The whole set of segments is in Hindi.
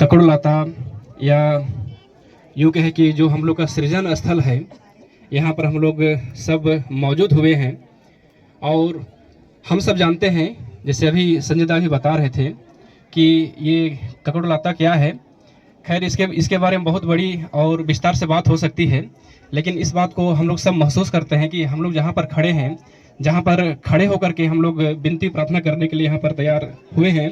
ककड़लाता या यूँ कहे कि जो हम लोग का सृजन स्थल है, यहाँ पर हम लोग सब मौजूद हुए हैं। और हम सब जानते हैं, जैसे अभी संजय दा भी बता रहे थे कि ये ककड़लाता क्या है। खैर इसके बारे में बहुत बड़ी और विस्तार से बात हो सकती है, लेकिन इस बात को हम लोग सब महसूस करते हैं कि हम लोग जहाँ पर खड़े हैं, जहाँ पर खड़े होकर के हम लोग विनती प्रार्थना करने के लिए यहाँ पर तैयार हुए हैं।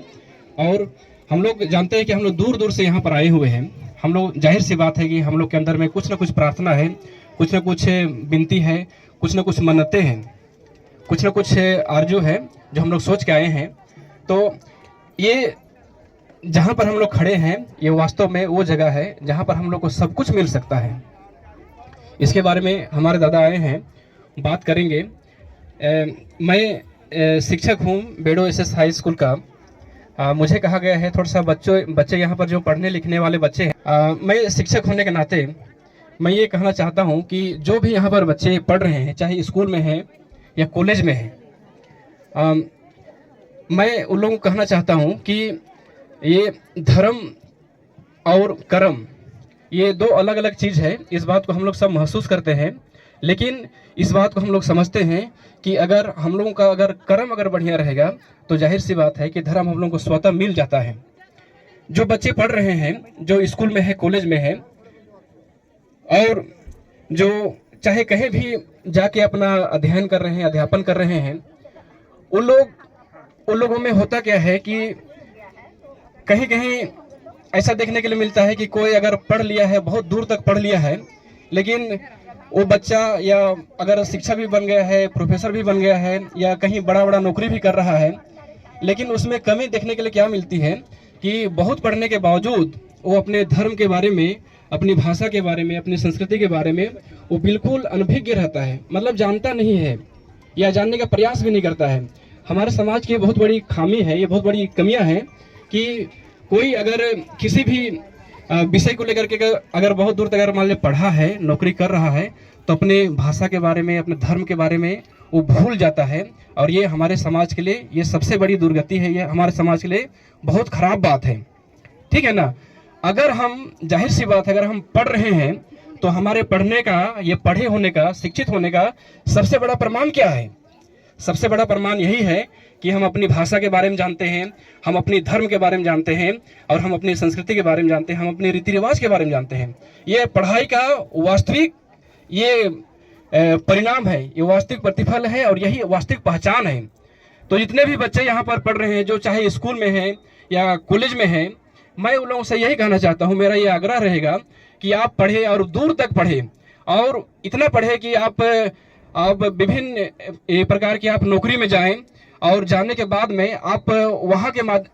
और हम लोग जानते हैं कि हम लोग दूर दूर से यहाँ पर आए हुए हैं। हम लोग, जाहिर सी बात है कि हम लोग के अंदर में कुछ ना कुछ प्रार्थना है, कुछ ना कुछ विनती है, कुछ ना कुछ मन्नतें हैं, कुछ ना कुछ आरजू है जो हम लोग सोच के आए हैं। तो ये जहाँ पर हम लोग खड़े हैं, ये वास्तव में वो जगह है जहाँ पर हम लोग को सब कुछ मिल सकता है। इसके बारे में हमारे दादा आए हैं, बात करेंगे। मैं शिक्षक हूँ बेडो एसएस हाई स्कूल का। मुझे कहा गया है थोड़ा सा बच्चे यहाँ पर जो पढ़ने लिखने वाले बच्चे हैं, मैं शिक्षक होने के नाते मैं ये कहना चाहता हूँ कि जो भी यहाँ पर बच्चे पढ़ रहे हैं, चाहे स्कूल में हैं या कॉलेज में हैं, मैं उन लोगों को कहना चाहता हूँ कि ये धर्म और कर्म ये दो अलग अलग चीज़ है। इस बात को हम लोग सब महसूस करते हैं, लेकिन इस बात को हम लोग समझते हैं कि अगर हम लोगों का अगर कर्म अगर बढ़िया रहेगा तो जाहिर सी बात है कि धर्म हम लोगों को स्वतः मिल जाता है। जो बच्चे पढ़ रहे हैं, जो स्कूल में है, कॉलेज में है, और जो चाहे कहीं भी जाके अपना अध्ययन कर रहे हैं, अध्यापन कर रहे हैं, उन लोगों में होता क्या है कि कहीं कहीं ऐसा देखने के लिए मिलता है कि कोई अगर पढ़ लिया है, बहुत दूर तक पढ़ लिया है, लेकिन वो बच्चा या अगर शिक्षक भी बन गया है, प्रोफेसर भी बन गया है, या कहीं बड़ा बड़ा नौकरी भी कर रहा है, लेकिन उसमें कमी देखने के लिए क्या मिलती है कि बहुत पढ़ने के बावजूद वो अपने धर्म के बारे में, अपनी भाषा के बारे में, अपनी संस्कृति के बारे में वो बिल्कुल अनभिज्ञ रहता है। मतलब जानता नहीं है या जानने का प्रयास भी नहीं करता है। हमारे समाज की बहुत बड़ी खामी है, ये बहुत बड़ी कमियां हैं कि कोई अगर किसी भी विषय को लेकर के अगर बहुत दूर तक अगर मान लीजिए पढ़ा है, नौकरी कर रहा है, तो अपने भाषा के बारे में, अपने धर्म के बारे में वो भूल जाता है। और ये हमारे समाज के लिए ये सबसे बड़ी दुर्गति है, ये हमारे समाज के लिए बहुत खराब बात है। ठीक है ना। अगर हम, जाहिर सी बात है, अगर हम पढ़ रहे हैं तो हमारे पढ़ने का, ये पढ़े होने का, शिक्षित होने का सबसे बड़ा प्रमाण क्या है? सबसे बड़ा प्रमाण यही है कि हम अपनी भाषा के बारे में जानते हैं, हम अपनी धर्म के बारे में जानते हैं, और हम अपनी संस्कृति के बारे में जानते हैं, हम अपने रीति रिवाज के बारे में जानते हैं। ये पढ़ाई का वास्तविक ये परिणाम है, ये वास्तविक प्रतिफल है, और यही वास्तविक पहचान है। तो जितने भी बच्चे यहाँ पर पढ़ रहे हैं, जो चाहे स्कूल में हैं या कॉलेज में हैं, मैं उन लोगों से यही कहना चाहता हूँ, मेरा ये आग्रह रहेगा कि आप पढ़े और दूर तक पढ़े, और इतना पढ़े कि आप विभिन्न प्रकार की आप नौकरी में जाएं, और जाने के बाद में आप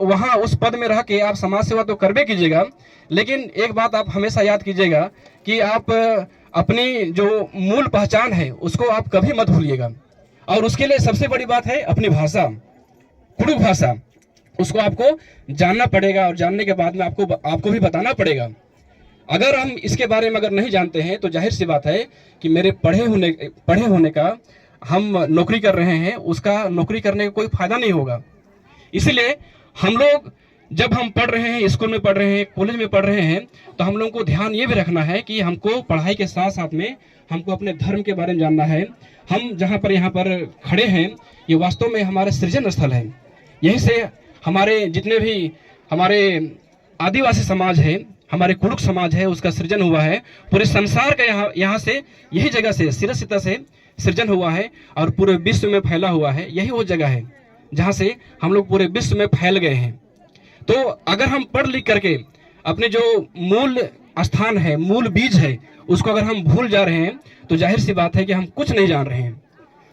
वहाँ उस पद में रह के आप समाज सेवा तो करबे कीजिएगा, लेकिन एक बात आप हमेशा याद कीजिएगा कि आप अपनी जो मूल पहचान है उसको आप कभी मत भूलिएगा। और उसके लिए सबसे बड़ी बात है अपनी भाषा, कुडुख भाषा, उसको आपको जानना पड़ेगा, और जानने के बाद में आपको भी बताना पड़ेगा। अगर हम इसके बारे में अगर नहीं जानते हैं तो जाहिर सी बात है कि मेरे पढ़े होने का, हम नौकरी कर रहे हैं, उसका नौकरी करने का कोई फायदा नहीं होगा। इसलिए हम लोग जब हम पढ़ रहे हैं, स्कूल में पढ़ रहे हैं, कॉलेज में पढ़ रहे हैं, तो हम लोगों को ध्यान ये भी रखना है कि हमको पढ़ाई के साथ साथ में हमको अपने धर्म के बारे में जानना है। हम जहाँ पर यहाँ पर खड़े हैं, ये वास्तव में हमारे सृजन स्थल है। यहीं से हमारे जितने भी हमारे आदिवासी समाज है, हमारे कुडुख समाज है, उसका सृजन हुआ है। पूरे संसार का यहाँ से, यही जगह से, सिरसिता से सृजन हुआ है, और पूरे विश्व में फैला हुआ है। यही वो जगह है जहाँ से हम लोग पूरे विश्व में फैल गए हैं। तो अगर हम पढ़ लिख करके अपने जो मूल स्थान है, मूल बीज है, उसको अगर हम भूल जा रहे हैं तो जाहिर सी बात है कि हम कुछ नहीं जान रहे हैं।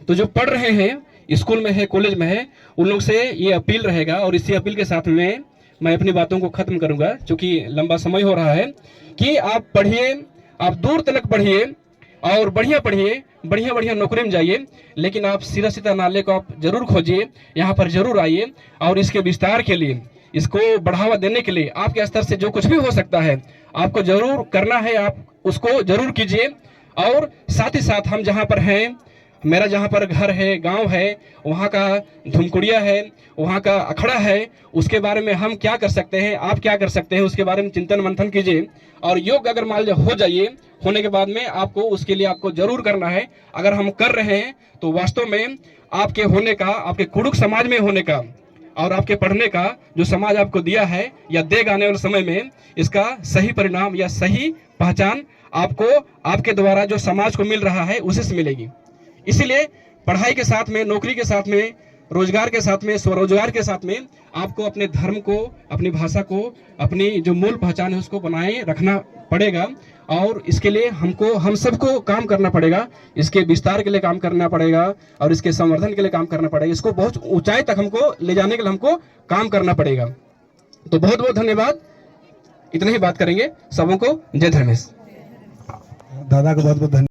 तो जो पढ़ रहे हैं, स्कूल में है, कॉलेज में है, उन लोग से ये अपील रहेगा, और इसी अपील के साथ में मैं अपनी बातों को खत्म करूंगा, क्योंकि लंबा समय हो रहा है, कि आप पढ़िए, आप दूर तक पढ़िए, और बढ़िया पढ़िए, बढ़िया बढ़िया नौकरी में जाइए, लेकिन आप सिरसिता नाले को आप जरूर खोजिए, यहाँ पर जरूर आइए, और इसके विस्तार के लिए, इसको बढ़ावा देने के लिए आपके स्तर से जो कुछ भी हो सकता है आपको जरूर करना है, आप उसको जरूर कीजिए। और साथ ही साथ हम जहाँ पर हैं, मेरा जहाँ पर घर है, गांव है, वहाँ का धुमकुड़िया है, वहाँ का अखड़ा है, उसके बारे में हम क्या कर सकते हैं, आप क्या कर सकते हैं, उसके बारे में चिंतन मंथन कीजिए। और योग अगर मान लीजिए हो जाइए, होने के बाद में आपको उसके लिए आपको जरूर करना है। अगर हम कर रहे हैं तो वास्तव में आपके होने का, आपके कुड़ुक समाज में होने का और आपके पढ़ने का जो समाज आपको दिया है या देगा आने वाले समय में, इसका सही परिणाम या सही पहचान आपको आपके द्वारा जो समाज को मिल रहा है उसी से मिलेगी। इसीलिए पढ़ाई के साथ में, नौकरी के साथ में, रोजगार के साथ में, स्वरोजगार के साथ में आपको अपने धर्म को, अपनी भाषा को, अपनी जो मूल पहचान है उसको बनाए रखना पड़ेगा। और इसके लिए हम सबको काम करना पड़ेगा, इसके विस्तार के लिए काम करना पड़ेगा और इसके संवर्धन के लिए काम करना पड़ेगा। इसको बहुत ऊंचाई तक हमको ले जाने के लिए हमको काम करना पड़ेगा। तो बहुत बहुत धन्यवाद, इतना ही बात करेंगे। सबों को जय धर्मेश। दादा को बहुत बहुत धन्यवाद।